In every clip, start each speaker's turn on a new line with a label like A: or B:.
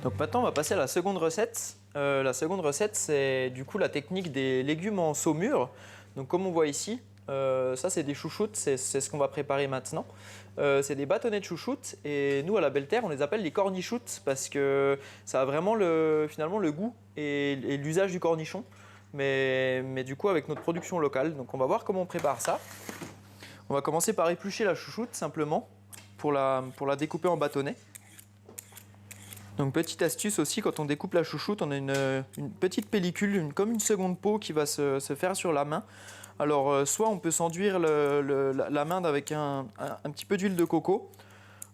A: Donc maintenant, on va passer à la seconde recette. La seconde recette, c'est du coup la technique des légumes en saumure. Donc comme on voit ici, ça c'est des chouchoutes, c'est ce qu'on va préparer maintenant. C'est des bâtonnets de chouchoutes et nous à la Belle Terre, on les appelle les cornichoutes parce que ça a vraiment finalement le goût et l'usage du cornichon. Mais du coup avec notre production locale. Donc on va voir comment on prépare ça. On va commencer par éplucher la chouchoute simplement pour la découper en bâtonnets. Donc petite astuce aussi, quand on découpe la chouchoute, on a une petite pellicule, comme une seconde peau qui va se faire sur la main. Alors soit on peut s'enduire la main avec un petit peu d'huile de coco.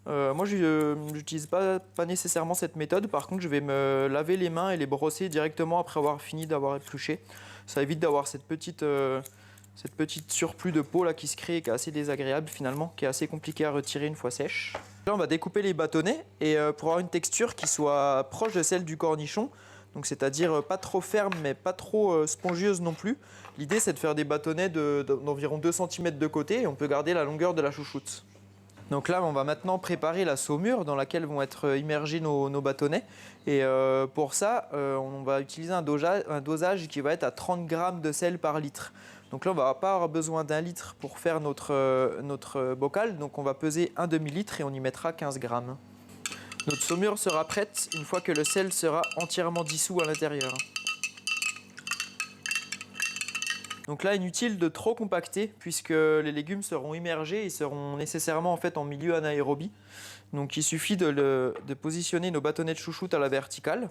A: Moi je n'utilise pas nécessairement cette méthode, par contre je vais me laver les mains et les brosser directement après avoir fini d'avoir épluché. Ça évite d'avoir cette petite surplus de peau là qui se crée et qui est assez désagréable finalement, qui est assez compliqué à retirer une fois sèche. Là on va découper les bâtonnets et pour avoir une texture qui soit proche de celle du cornichon, donc c'est-à-dire pas trop ferme mais pas trop spongieuse non plus. L'idée c'est de faire des bâtonnets d'environ 2 cm de côté et on peut garder la longueur de la chouchoute. Donc là, on va maintenant préparer la saumure dans laquelle vont être immergés nos bâtonnets. Et pour ça, on va utiliser un dosage qui va être à 30 g de sel par litre. Donc là, on ne va pas avoir besoin d'1 litre pour faire notre bocal. Donc on va peser un demi-litre et on y mettra 15 g. Notre saumure sera prête une fois que le sel sera entièrement dissous à l'intérieur. Donc là, inutile de trop compacter puisque les légumes seront immergés et seront nécessairement en fait en milieu anaérobie. Donc il suffit de positionner nos bâtonnets de chouchoute à la verticale.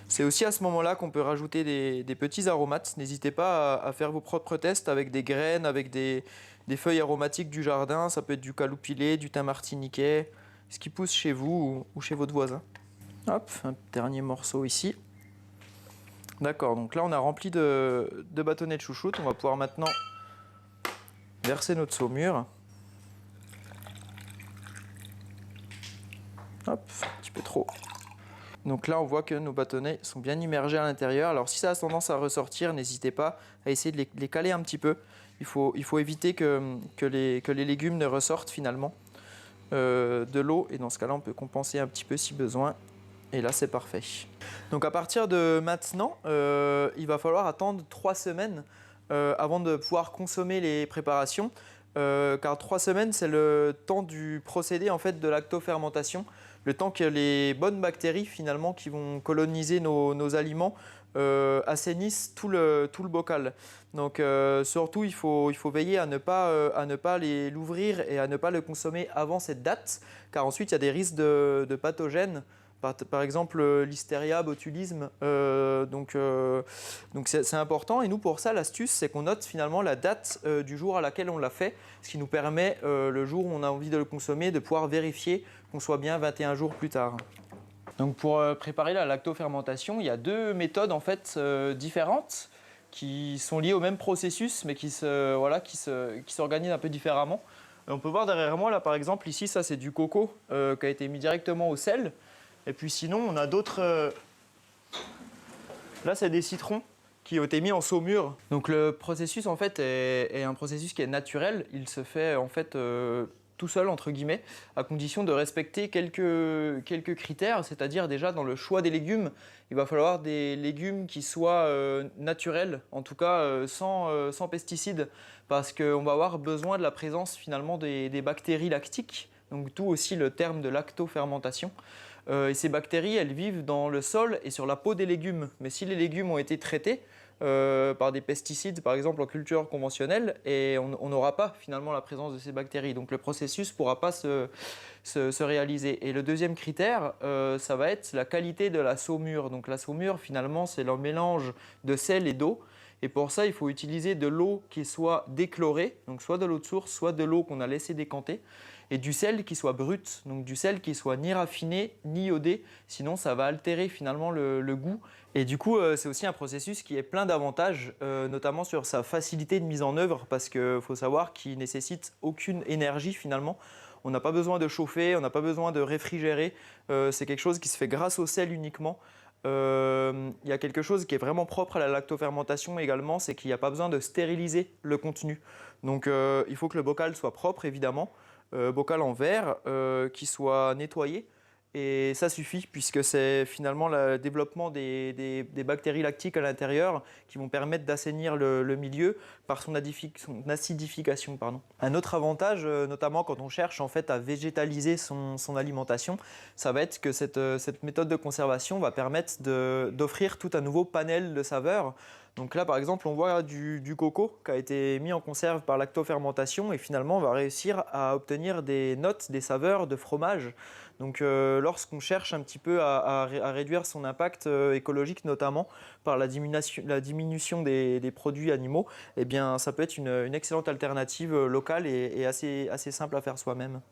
A: C'est aussi à ce moment-là qu'on peut rajouter des petits aromates. N'hésitez pas à faire vos propres tests avec des graines, avec des feuilles aromatiques du jardin. Ça peut être du caloupilé, du thym martiniquais, ce qui pousse chez vous ou chez votre voisin. Hop, un dernier morceau ici. D'accord, donc là on a rempli de bâtonnets de chouchoute. On va pouvoir maintenant verser notre saumure. Hop, un petit peu trop. Donc là on voit que nos bâtonnets sont bien immergés à l'intérieur. Alors si ça a tendance à ressortir, n'hésitez pas à essayer de les caler un petit peu. Il faut éviter que les légumes ne ressortent finalement de l'eau. Et dans ce cas-là on peut compenser un petit peu si besoin. Et là c'est parfait. Donc à partir de maintenant, il va falloir attendre 3 semaines avant de pouvoir consommer les préparations. Car 3 semaines c'est le temps du procédé en fait de lactofermentation, le temps que les bonnes bactéries finalement qui vont coloniser nos aliments assainissent tout le bocal. Donc surtout il faut veiller à ne pas l'ouvrir et à ne pas le consommer avant cette date, car ensuite il y a des risques de pathogènes. Par exemple l'hystéria, botulisme, donc c'est important. Et nous pour ça l'astuce c'est qu'on note finalement la date du jour à laquelle on l'a fait, ce qui nous permet le jour où on a envie de le consommer de pouvoir vérifier qu'on soit bien 21 jours plus tard. Donc pour préparer la lactofermentation, il y a 2 méthodes en fait différentes qui sont liées au même processus mais qui s'organisent un peu différemment. Et on peut voir derrière moi là par exemple ici ça c'est du coco qui a été mis directement au sel. Et puis sinon, on a d'autres... Là, c'est des citrons qui ont été mis en saumure. Donc le processus, en fait, est un processus qui est naturel. Il se fait, en fait, tout seul, entre guillemets, à condition de respecter quelques critères. C'est-à-dire, déjà, dans le choix des légumes, il va falloir des légumes qui soient naturels, en tout cas sans pesticides, parce qu'on va avoir besoin de la présence, finalement, des bactéries lactiques. Donc d'où aussi le terme de lactofermentation. Et ces bactéries, elles vivent dans le sol et sur la peau des légumes. Mais si les légumes ont été traités par des pesticides, par exemple en culture conventionnelle, et on n'aura pas finalement la présence de ces bactéries. Donc le processus ne pourra pas se réaliser. Et le deuxième critère, ça va être la qualité de la saumure. Donc la saumure, finalement, c'est le mélange de sel et d'eau. Et pour ça, il faut utiliser de l'eau qui soit déchlorée, donc soit de l'eau de source, soit de l'eau qu'on a laissé décanter, et du sel qui soit brut, donc du sel qui soit ni raffiné, ni iodé, sinon ça va altérer finalement le goût. Et du coup, c'est aussi un processus qui est plein d'avantages, notamment sur sa facilité de mise en œuvre, parce qu'il faut savoir qu'il ne nécessite aucune énergie finalement. On n'a pas besoin de chauffer, on n'a pas besoin de réfrigérer, c'est quelque chose qui se fait grâce au sel uniquement. Il y a quelque chose qui est vraiment propre à la lactofermentation également, c'est qu'il n'y a pas besoin de stériliser le contenu. Donc il faut que le bocal soit propre évidemment, bocal en verre, qui soit nettoyé Et ça suffit puisque c'est finalement le développement des bactéries lactiques à l'intérieur qui vont permettre d'assainir le milieu par son acidification. Pardon. Un autre avantage, notamment quand on cherche en fait à végétaliser son alimentation, ça va être que cette méthode de conservation va permettre d'offrir tout un nouveau panel de saveurs. Donc là, par exemple, on voit du coco qui a été mis en conserve par lactofermentation et finalement, on va réussir à obtenir des notes, des saveurs de fromage. Donc lorsqu'on cherche un petit peu à réduire son impact écologique, notamment par la diminution des produits animaux, eh bien, ça peut être une excellente alternative locale et assez simple à faire soi-même.